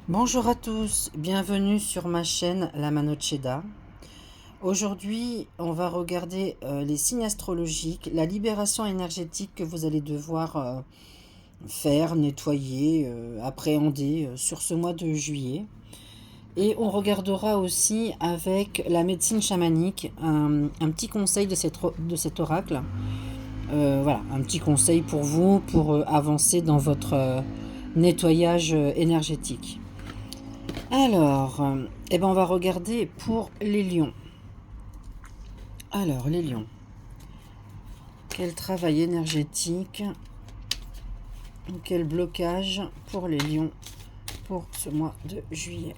Bonjour à tous, bienvenue sur ma chaîne La Manoccheda. Aujourd'hui, on va regarder les signes astrologiques, la libération énergétique que vous allez devoir faire, nettoyer, appréhender sur ce mois de juillet. Et on regardera aussi avec la médecine chamanique un petit conseil de cet oracle. Voilà, un petit conseil pour vous pour avancer dans votre nettoyage énergétique. Alors, eh ben on va regarder pour les lions. Alors, les lions. Quel travail énergétique, quel blocage pour les lions pour ce mois de juillet.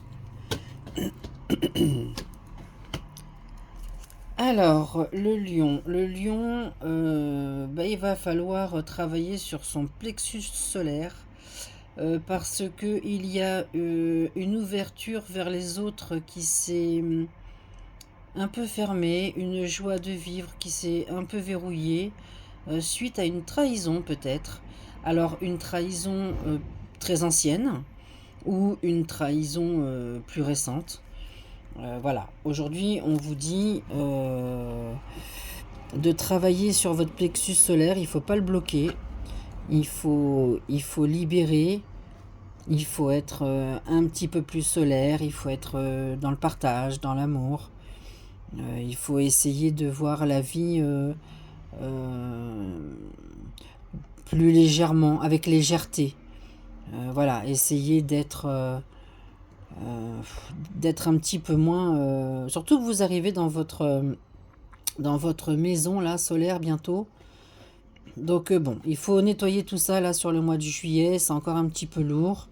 Alors, le lion, il va falloir travailler sur son plexus solaire parce que il y a une ouverture vers les autres qui s'est un peu fermée, une joie de vivre qui s'est un peu verrouillée suite à une trahison peut-être. Alors une trahison très ancienne ou une trahison plus récente. Voilà, aujourd'hui on vous dit de travailler sur votre plexus solaire, il ne faut pas le bloquer, il faut libérer, il faut être un petit peu plus solaire, il faut être dans le partage, dans l'amour. Il faut essayer de voir la vie plus légèrement, avec légèreté. Voilà, essayer d'être un petit peu moins... surtout que vous arrivez dans votre maison là, solaire bientôt. Donc bon, il faut nettoyer tout ça là sur le mois de juillet, c'est encore un petit peu lourd.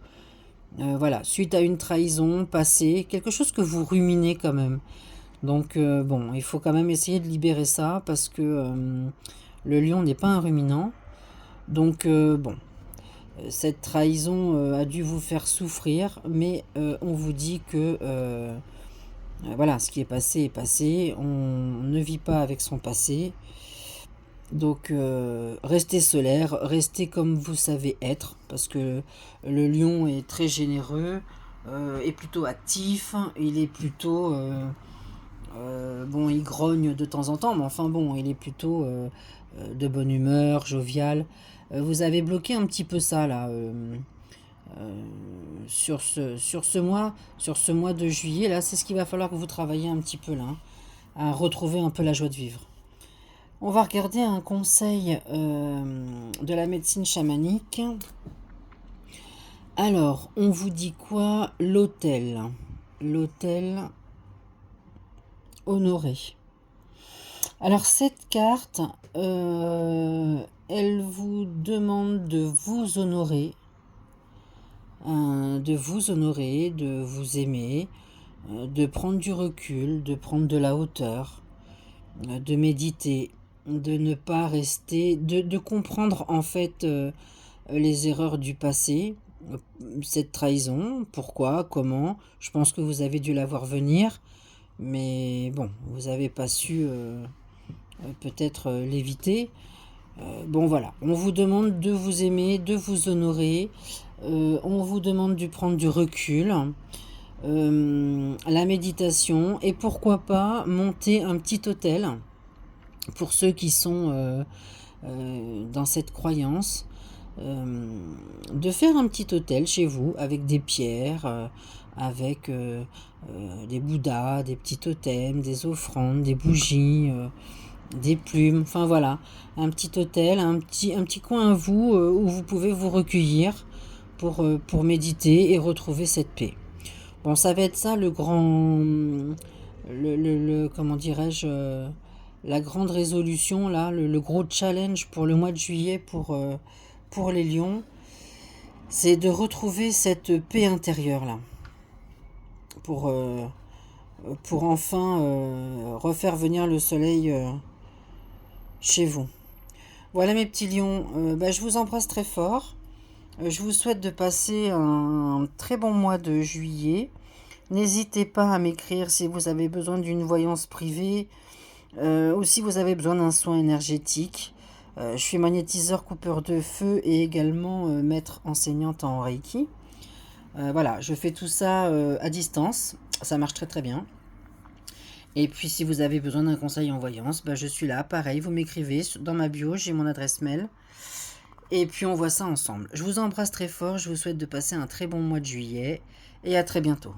Voilà, suite à une trahison passée, quelque chose que vous ruminez quand même. Donc bon, il faut quand même essayer de libérer ça parce que le lion n'est pas un ruminant. Donc bon, cette trahison a dû vous faire souffrir, mais on vous dit que voilà, ce qui est passé, on ne vit pas avec son passé. Donc restez solaire, restez comme vous savez être, parce que le lion est très généreux, est plutôt actif, il est plutôt... bon, il grogne de temps en temps, mais enfin bon, il est plutôt de bonne humeur, jovial. Vous avez bloqué un petit peu ça là sur ce mois de juillet là. C'est ce qu'il va falloir que vous travaillez un petit peu là, hein, à retrouver un peu la joie de vivre. On va regarder un conseil de la médecine chamanique. Alors, on vous dit quoi? L'autel honoré. Alors cette carte, elle vous demande de vous honorer, de vous aimer, de prendre du recul, de prendre de la hauteur, de méditer, de ne pas rester, de comprendre en fait les erreurs du passé, cette trahison, pourquoi, comment. Je pense que vous avez dû la voir venir, mais bon, vous n'avez pas su peut-être l'éviter. Bon voilà, on vous demande de vous aimer, de vous honorer, on vous demande de prendre du recul, la méditation et pourquoi pas monter un petit hôtel pour ceux qui sont dans cette croyance, de faire un petit hôtel chez vous avec des pierres, avec des bouddhas, des petits totems, des offrandes, des bougies, des plumes, enfin voilà, un petit hôtel, un petit coin à vous où vous pouvez vous recueillir pour méditer et retrouver cette paix. Bon, ça va être ça le grand, comment dirais-je, la grande résolution là, le gros challenge pour le mois de juillet pour les lions, c'est de retrouver cette paix intérieure là, pour, euh, pour enfin refaire venir le soleil chez vous. Voilà mes petits lions, je vous embrasse très fort. Je vous souhaite de passer un très bon mois de juillet. N'hésitez pas à m'écrire si vous avez besoin d'une voyance privée ou si vous avez besoin d'un soin énergétique. Je suis magnétiseur coupeur de feu et également maître enseignante en Reiki. Voilà, je fais tout ça à distance. Ça marche très très bien. Et puis si vous avez besoin d'un conseil en voyance, bah, je suis là. Pareil, vous m'écrivez dans ma bio, j'ai mon adresse mail. Et puis on voit ça ensemble. Je vous embrasse très fort, je vous souhaite de passer un très bon mois de juillet et à très bientôt.